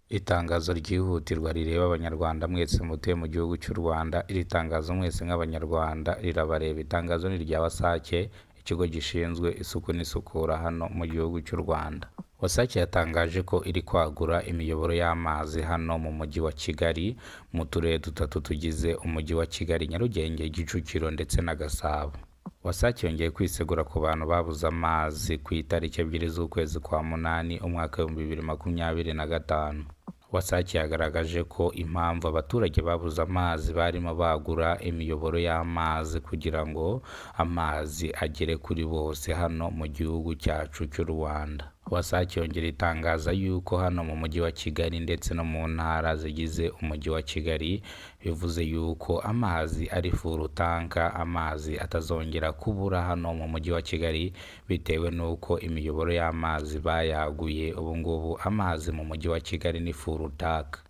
Itangazo ryihutirwa rireba Abanyarwanda mwese mutuye mu gihugu cy'u Rwanda. Iri tangazo mwese nk'Abanyarwanda rirabareba. Itangazo ni irya WASAC, ikigo gishinzwe isuku n'isukura hano mu gihugu cy'u Rwanda. WASAC yatangaje ko iri kwagura imiyoboro y'amazi hano mu mujyi wa Kigali, mu turere dutatu tugize umujyi wa Kigali: Nyarugenge, Kicukiro ndetse na Gasabo. WASAC yongeye kwisegura ku bantu babuze amazi ku itariki 2 z'ukwezi kwa munani umwaka wa 2025. WASAC yagaragaje ko impamvu abaturage babuze amazi barimo bagura imiyoboro y'amazi kugira ngo amazi agere kuri bose hano mu gihugu cyacu cy'u Rwanda. WASAC yongera itangaza yuko hano mu mujyi wa Kigali ndetse no mu ntara zigize umujyi wa Kigali bivuze yuko amazi ari furutanka, amazi atazongera kubura hano mu mujyi wa Kigali bitewe nuko imiyoboro y'amazi bayaguye. Ubu ngubu amazi mu mujyi wa Kigali ni furutanka.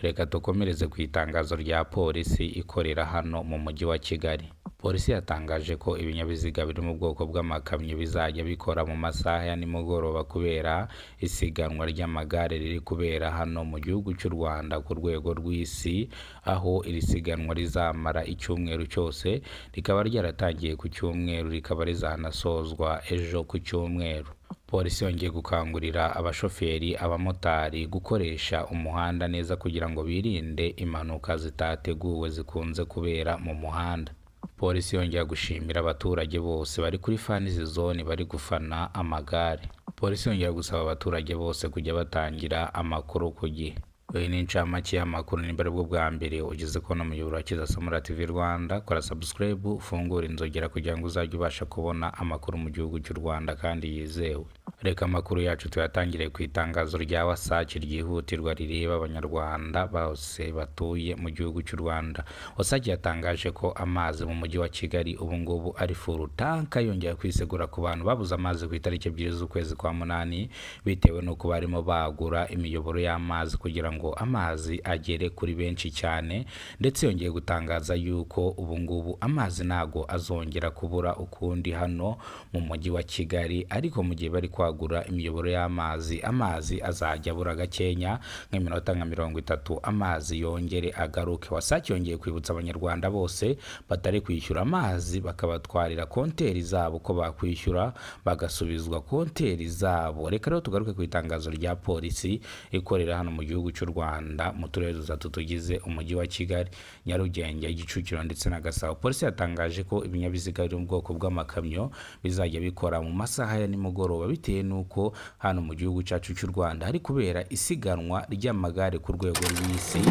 Reka dukomereze ku itangazo rya polisi ikorera hano mu mujyi wa Kigali. Polisi yatangaje ko ibinyabiziga biri mu bwoko bw'amakamyo bizajya bikora mu masaha ya nimugoroba kubera isiganwa ry'amagare riri kubera hano mu gihugu cy'u Rwanda ku rwego rw'isi, aho iri siganwa rizamara icyumweru cyose. Rikaba ryaratangiye ku cyumweru rikaba rizanasozwa ejo ku cyumweru. Polisi yongeye gukangurira abashoferi, abamotari gukoresha umuhanda neza kugira ngo birinde impanuka zitateguwe zikunze kubera mu muhanda. Polisi yongeye gushimira abaturage bose bari kuri fanizi zone bari gufana amagare. Polisi yongeye gusaba abaturage bose kujya batangira amakuru ku gihe. Iyi ni incamake y'amakuru. Nimba ari bwo bwa mbere ugeze ko no muyoboro wa Kiza Samura TV Rwanda, kora subscribe, ufungura inzogera kugira ngo uzajye ubasha kubona amakuru mu gihugu cy'u Rwanda kandi yizewe. Reka amakuru yacu tuyatangire ku itangazo rya WASAC ryihutirwa rireba Abanyarwanda bose batuye mu gihugu cy'u Rwanda. WASAC yatangaje ko amazi mu mujyi wa Kigali ubu ngubu ari furutanka, yongera kwisegura ku bantu babuze amazi ku itariki 2 z'ukwezi kwa munani bitewe nuko barimo bagura imiyoboro y'amazi kugira ngo amazi agere kuri benshi cyane. Ndetse yongeye gutangaza yuko ubu ngubu amazi nago azongera kubura ukundi hano mu mujyi wa Kigali, ariko mu gihe bari kwagura imiyoboro y'amazi, amazi azajya abura gakenya nk'iminota nka 30 amazi yongere agaruke. WASAC yongeye kwibutsa Abanyarwanda bose batari kwishyura amazi bakabatwarira konteri zabo ko bakwishyura bagasubizwa konteri zabo. Reka rero tugaruke ku itangazo rya polisi ikorera hano mu gihugu cy'u Rwanda mu turere dutatu tugize umujyi wa Kigali: Nyarugenge, Kicukiro ndetse na Gasabo. Polisi yatangaje ko ibinyabiziga biri mu bwoko bw'amakamyo bizajya bikora mu masaha ya nimugoroba bitewe nuko hano mu gihugu cyacu cy'u Rwanda hari kubera isiganwa ry'amagare ku rwego rw'isi.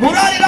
Murari